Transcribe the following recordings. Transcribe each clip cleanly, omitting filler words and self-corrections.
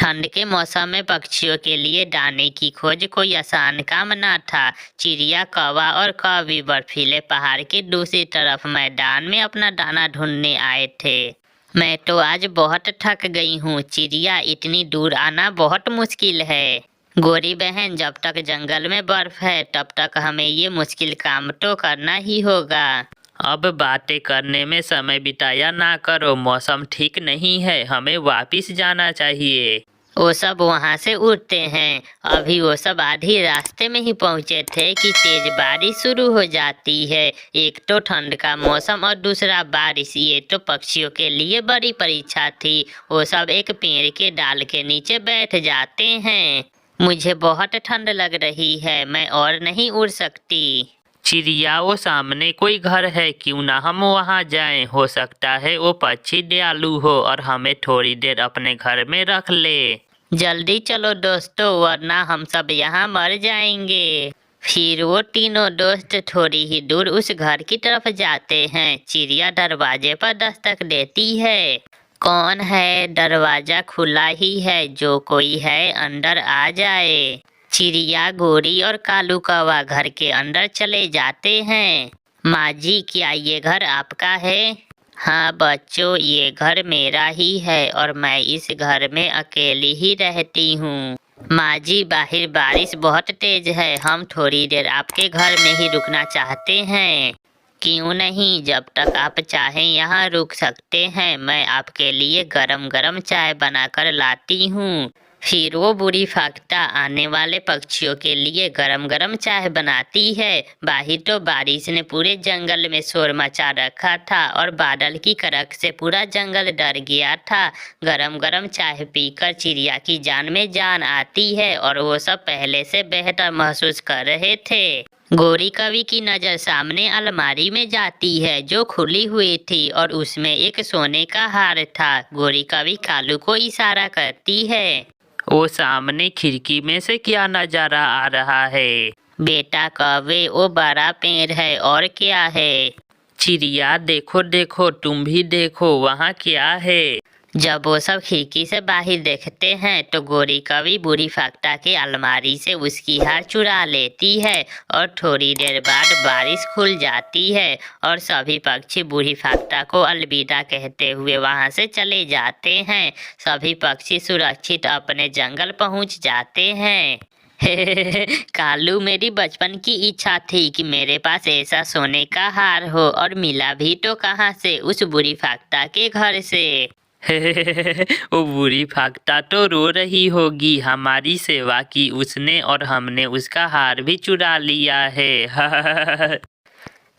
ठंड के मौसम में पक्षियों के लिए दाने की खोज कोई आसान काम न था। चिड़िया, कौवा और कौवी बर्फीले पहाड़ की दूसरी तरफ मैदान में अपना दाना ढूंढने आए थे। मैं तो आज बहुत थक गई हूँ चिड़िया, इतनी दूर आना बहुत मुश्किल है। गोरी बहन, जब तक जंगल में बर्फ है तब तक हमें ये मुश्किल काम तो करना ही होगा। अब बातें करने में समय बिताया ना करो, मौसम ठीक नहीं है, हमें वापिस जाना चाहिए। वो सब वहाँ से उड़ते हैं। अभी वो सब आधी रास्ते में ही पहुँचे थे कि तेज बारिश शुरू हो जाती है। एक तो ठंड का मौसम और दूसरा बारिश, ये तो पक्षियों के लिए बड़ी परीक्षा थी। वो सब एक पेड़ के डाल के नीचे बैठ जाते हैं। मुझे बहुत ठंड लग रही है, मैं और नहीं उड़ सकती। चिड़िया, वो सामने कोई घर है, क्यों ना हम वहाँ जाएं? हो सकता है वो पक्षी दयालु हो और हमें थोड़ी देर अपने घर में रख ले। जल्दी चलो दोस्तों, वरना हम सब यहाँ मर जाएंगे। फिर वो तीनों दोस्त थोड़ी ही दूर उस घर की तरफ जाते हैं। चिड़िया दरवाजे पर दस्तक देती है। कौन है? दरवाजा खुला ही है, जो कोई है अंदर आ जाए। चिड़िया, गोरी और कालू कौवा घर के अंदर चले जाते हैं। माँ जी, क्या ये घर आपका है? हाँ बच्चों, ये घर मेरा ही है और मैं इस घर में अकेली ही रहती हूँ। माँ जी, बाहर बारिश बहुत तेज है, हम थोड़ी देर आपके घर में ही रुकना चाहते हैं। क्यों नहीं, जब तक आप चाहें यहाँ रुक सकते हैं। मैं आपके लिए गरम गरम चाय बनाकर लाती हूँ। फिर वो बूढ़ी फाख्ता आने वाले पक्षियों के लिए गरम गरम चाय बनाती है। बाहर तो बारिश ने पूरे जंगल में शोर मचा रखा था और बादल की करक से पूरा जंगल डर गया था। गरम गरम चाय पीकर चिड़िया की जान में जान आती है और वो सब पहले से बेहतर महसूस कर रहे थे। गोरी कवि की नज़र सामने अलमारी में जाती है जो खुली हुई थी और उसमें एक सोने का हार था। गोरी कवि कालू को इशारा करती है। वो सामने खिड़की में से क्या नजारा आ रहा है? बेटा कौवे, वो बड़ा पेड़ है और क्या है? चिड़िया, देखो देखो, तुम भी देखो, वहाँ क्या है? जब वो सब खिड़की से बाहर देखते हैं तो गोरी कवि बूढ़ी फाख्ता के अलमारी से उसकी हार चुरा लेती है और थोड़ी देर बाद बारिश खुल जाती है और सभी पक्षी बूढ़ी फाख्ता को अलविदा कहते हुए वहां से चले जाते हैं। सभी पक्षी सुरक्षित अपने जंगल पहुंच जाते हैं। कालू, मेरी बचपन की इच्छा थी कि मेरे पास ऐसा सोने का हार हो, और मिला भी तो कहाँ से? उस बूढ़ी फाख्ता के घर से। वो बूढ़ी फाख्ता तो रो रही होगी, हमारी सेवा की उसने और हमने उसका हार भी चुरा लिया है।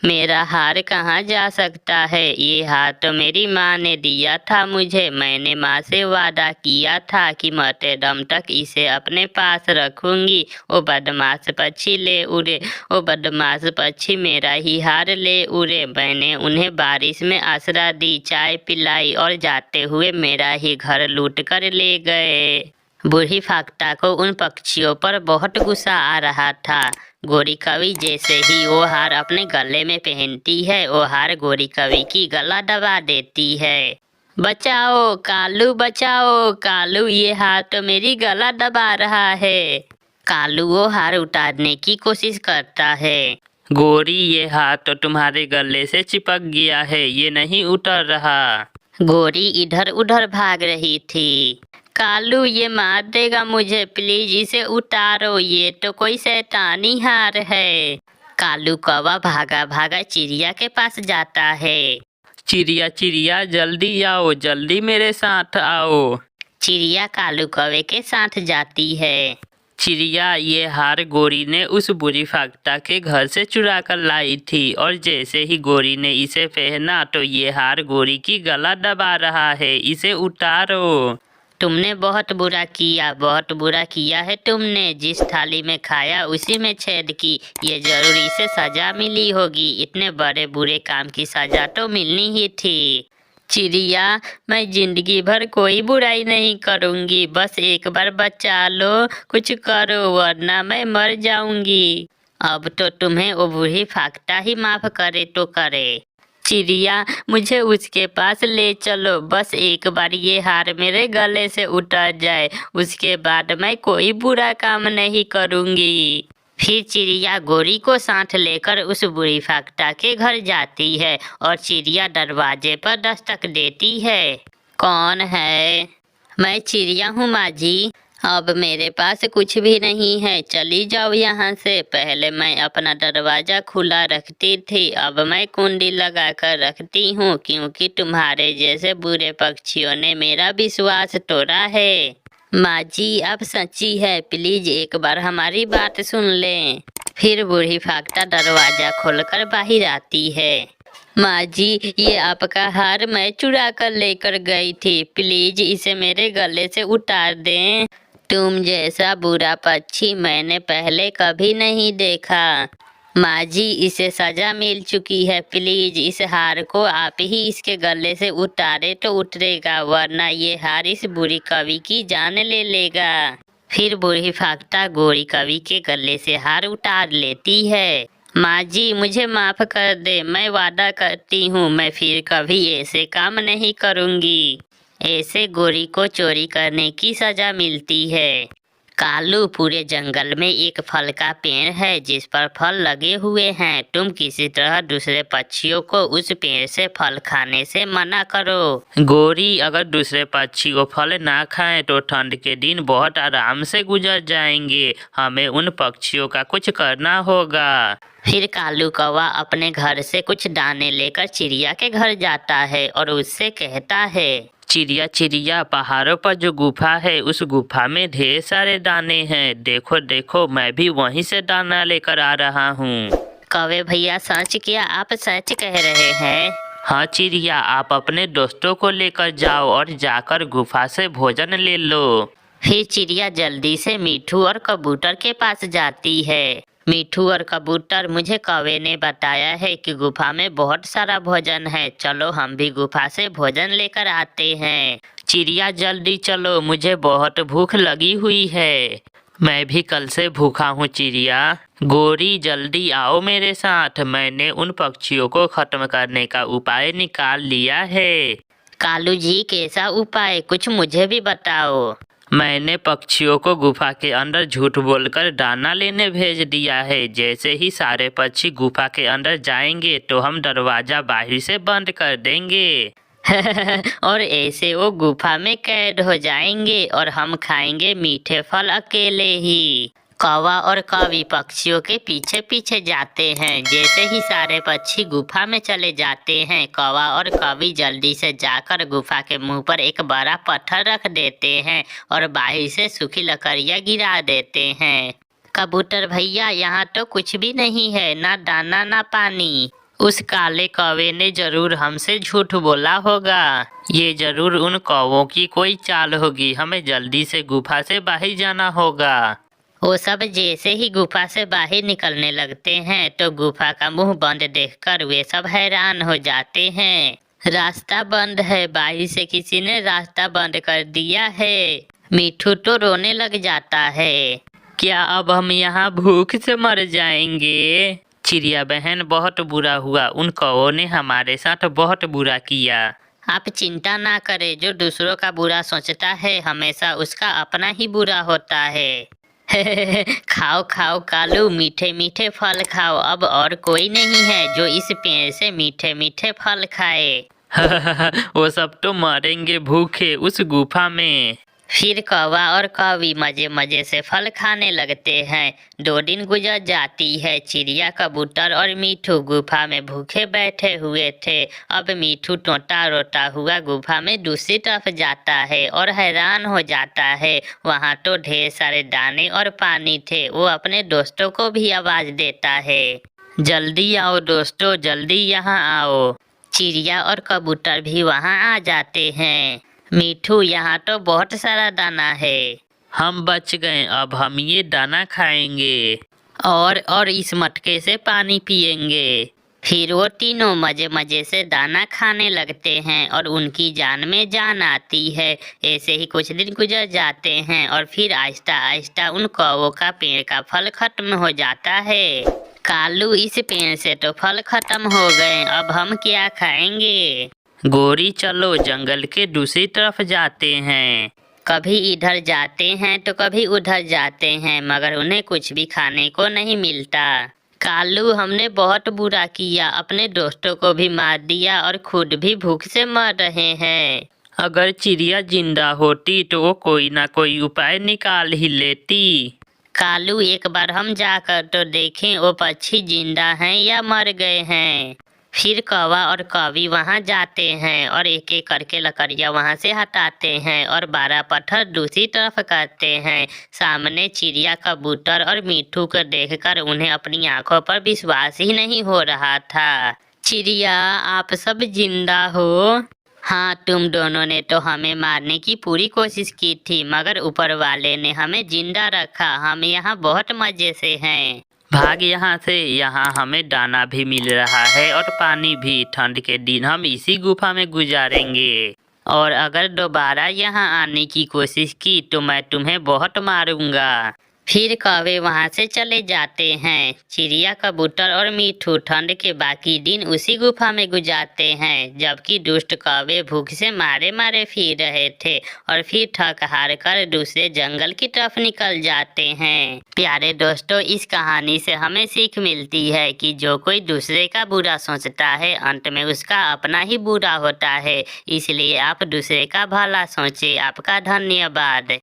मेरा हार कहाँ जा सकता है? ये हार तो मेरी माँ ने दिया था मुझे। मैंने माँ से वादा किया था कि मरते दम तक इसे अपने पास रखूंगी। वो बदमाश पक्षी ले उड़े, वो बदमाश पक्षी मेरा ही हार ले उड़े। मैंने उन्हें बारिश में आसरा दी, चाय पिलाई और जाते हुए मेरा ही घर लूट कर ले गए। बूढ़ी फाख्ता को उन पक्षियों पर बहुत गुस्सा आ रहा था। गोरी कवि जैसे ही वो हार अपने गले में पहनती है, वो हार गोरी कवि की गला दबा देती है। बचाओ कालू, बचाओ कालू, ये हार तो मेरी गला दबा रहा है। कालू वो हार उतारने की कोशिश करता है। गोरी, ये हाथ तो तुम्हारे गले से चिपक गया है, ये नहीं उतर रहा। गोरी इधर उधर भाग रही थी। कालू, ये मार देगा मुझे, प्लीज इसे उतारो, ये तो कोई शैतानी हार है। कालू कौवा भागा भागा चिड़िया के पास जाता है। चिड़िया चिड़िया, जल्दी आओ, जल्दी मेरे साथ आओ। चिड़िया कालू कौवे के साथ जाती है। चिड़िया, ये हार गोरी ने उस बूढ़ी फाख्ता के घर से चुरा कर लाई थी और जैसे ही गोरी ने इसे पहना तो ये हार गोरी की गला दबा रहा है, इसे उतारो। तुमने बहुत बुरा किया, बहुत बुरा किया है तुमने। जिस थाली में खाया उसी में छेद की। ये जरूर इसे सजा मिली होगी, इतने बड़े बुरे काम की सजा तो मिलनी ही थी। चिड़िया, मैं जिंदगी भर कोई बुराई नहीं करूंगी, बस एक बार बचा लो, कुछ करो वरना मैं मर जाऊंगी। अब तो तुम्हें वो बूढ़ी फाख्ता ही माफ करे तो करे। चिड़िया, मुझे उसके पास ले चलो, बस एक बार ये हार मेरे गले से उतर जाए, उसके बाद मैं कोई बुरा काम नहीं करूँगी। फिर चिड़िया गोरी को साथ लेकर उस बूढ़ी फाख्ता के घर जाती है और चिड़िया दरवाजे पर दस्तक देती है। कौन है? मैं चिड़िया हूँ माँ जी। अब मेरे पास कुछ भी नहीं है, चली जाओ यहाँ से। पहले मैं अपना दरवाजा खुला रखती थी, अब मैं कुंडी लगा कर रखती हूँ, क्योंकि तुम्हारे जैसे बुरे पक्षियों ने मेरा विश्वास तोड़ा है। माँ जी अब सच्ची है, प्लीज एक बार हमारी बात सुन लें। फिर बूढ़ी फाख्ता दरवाजा खोलकर बाहर आती है। माँ जी, ये आपका हार मैं चुरा कर लेकर गई थी, प्लीज इसे मेरे गले से उतार दें। तुम जैसा बुरा पक्षी मैंने पहले कभी नहीं देखा। माँ जी, इसे सजा मिल चुकी है, प्लीज इस हार को आप ही इसके गले से उतारे तो उतरेगा, वरना ये हार इस बुरी कवि की जान ले लेगा। फिर बूढ़ी फाख्ता गोरी कवि के गले से हार उतार लेती है। माँ जी मुझे माफ कर दे, मैं वादा करती हूँ मैं फिर कभी ऐसे काम नहीं करूँगी। ऐसे गोरी को चोरी करने की सजा मिलती है। कालू, पूरे जंगल में एक फल का पेड़ है जिस पर फल लगे हुए हैं, तुम किसी तरह दूसरे पक्षियों को उस पेड़ से फल खाने से मना करो। गोरी, अगर दूसरे पक्षी वो फल ना खाएं तो ठंड के दिन बहुत आराम से गुजर जाएंगे, हमें उन पक्षियों का कुछ करना होगा। फिर कालू कौवा अपने घर से कुछ दाने लेकर चिड़िया के घर जाता है और उससे कहता है, चिड़िया चिड़िया, पहाड़ों पर जो गुफा है उस गुफा में ढेर सारे दाने हैं, देखो देखो मैं भी वहीं से दाना लेकर आ रहा हूँ। कौवे भैया सच क्या? आप सच कह रहे हैं? हाँ चिड़िया, आप अपने दोस्तों को लेकर जाओ और जाकर गुफा से भोजन ले लो। फिर चिड़िया जल्दी से मीठू और कबूतर के पास जाती है। मीठू और कबूतर, मुझे कौवे ने बताया है कि गुफा में बहुत सारा भोजन है, चलो हम भी गुफा से भोजन लेकर आते हैं। चिड़िया जल्दी चलो, मुझे बहुत भूख लगी हुई है। मैं भी कल से भूखा हूँ चिड़िया। गोरी जल्दी आओ मेरे साथ, मैंने उन पक्षियों को खत्म करने का उपाय निकाल लिया है। कालू जी कैसा उपाय, कुछ मुझे भी बताओ। मैंने पक्षियों को गुफा के अंदर झूठ बोलकर दाना लेने भेज दिया है, जैसे ही सारे पक्षी गुफा के अंदर जाएंगे तो हम दरवाजा बाहर से बंद कर देंगे। और ऐसे वो गुफा में कैद हो जाएंगे और हम खाएंगे मीठे फल अकेले ही। कौवा और कौवी पक्षियों के पीछे पीछे जाते हैं। जैसे ही सारे पक्षी गुफा में चले जाते हैं, कौवा और कौवी जल्दी से जाकर गुफा के मुंह पर एक बड़ा पत्थर रख देते हैं और बाहर से सूखी लकड़ियाँ गिरा देते हैं। कबूतर भैया, यहाँ तो कुछ भी नहीं है, ना दाना ना पानी। उस काले कौवे ने जरूर हमसे झूठ बोला होगा। ये जरूर उन कौवों की कोई चाल होगी, हमें जल्दी से गुफा से बाहर जाना होगा। वो सब जैसे ही गुफा से बाहर निकलने लगते हैं तो गुफा का मुंह बंद देखकर वे सब हैरान हो जाते हैं। रास्ता बंद है, बाहर से किसी ने रास्ता बंद कर दिया है। मिठू तो रोने लग जाता है। क्या अब हम यहाँ भूख से मर जाएंगे? चिड़िया बहन, बहुत बुरा हुआ, उन कौवों ने हमारे साथ बहुत बुरा किया। आप चिंता ना करें, जो दूसरों का बुरा सोचता है हमेशा उसका अपना ही बुरा होता है। खाओ खाओ कालू, मीठे मीठे फल खाओ, अब और कोई नहीं है जो इस पेड़ से मीठे मीठे फल खाए। वो सब तो मरेंगे भूखे उस गुफा में। फिर कौवा और कौवी मजे मजे से फल खाने लगते हैं। 2 दिन गुजर जाती है। चिड़िया, कबूतर और मीठू गुफा में भूखे बैठे हुए थे। अब मीठू टोटा रोता हुआ गुफा में दूसरी तरफ जाता है और हैरान हो जाता है। वहाँ तो ढेर सारे दाने और पानी थे। वो अपने दोस्तों को भी आवाज देता है, जल्दी आओ दोस्तों, जल्दी यहाँ आओ। चिड़िया और कबूतर भी वहाँ आ जाते हैं। मीठू, यहाँ तो बहुत सारा दाना है। हम बच गए, अब हम ये दाना खाएंगे और इस मटके से पानी पिएंगे। फिर वो तीनों मजे मजे से दाना खाने लगते हैं और उनकी जान में जान आती है। ऐसे ही कुछ दिन गुजर जाते हैं और फिर आहिस्ता आहिस्ता उन कौवों का पेड़ का फल खत्म हो जाता है। कालू, इस पेड़ से तो फल खत्म हो गए, अब हम क्या खाएंगे? गोरी, चलो जंगल के दूसरी तरफ जाते हैं। कभी इधर जाते हैं तो कभी उधर जाते हैं, मगर उन्हें कुछ भी खाने को नहीं मिलता। कालू, हमने बहुत बुरा किया, अपने दोस्तों को भी मार दिया और खुद भी भूख से मर रहे हैं। अगर चिड़िया जिंदा होती तो वो कोई ना कोई उपाय निकाल ही लेती। कालू, एक बार हम जाकर तो देखें वो पक्षी जिंदा हैं या मर गए हैं। फिर कौवा और कौवी वहां जाते हैं और एक एक करके लकड़ियां वहां से हटाते हैं और 12 पत्थर दूसरी तरफ करते हैं। सामने चिड़िया, कबूतर और मिट्ठू को देखकर उन्हें अपनी आंखों पर विश्वास ही नहीं हो रहा था। चिड़िया, आप सब जिंदा हो? हाँ, तुम दोनों ने तो हमें मारने की पूरी कोशिश की थी, मगर ऊपर वाले ने हमें जिंदा रखा। हम यहाँ बहुत मजे से हैं। भाग यहाँ से, यहाँ हमें दाना भी मिल रहा है और पानी भी। ठंड के दिन हम इसी गुफा में गुजारेंगे। और अगर दोबारा यहाँ आने की कोशिश की तो मैं तुम्हें बहुत मारूंगा। फिर कौवे वहां से चले जाते हैं। चिड़िया, कबूतर और मिट्ठू ठंड के बाकी दिन उसी गुफा में गुजारते हैं, जबकि दुष्ट कौवे भूख से मारे मारे फिर रहे थे और फिर थक हार कर दूसरे जंगल की तरफ निकल जाते हैं। प्यारे दोस्तों, इस कहानी से हमें सीख मिलती है कि जो कोई दूसरे का बुरा सोचता है, अंत में उसका अपना ही बुरा होता है। इसलिए आप दूसरे का भला सोचें। आपका धन्यवाद।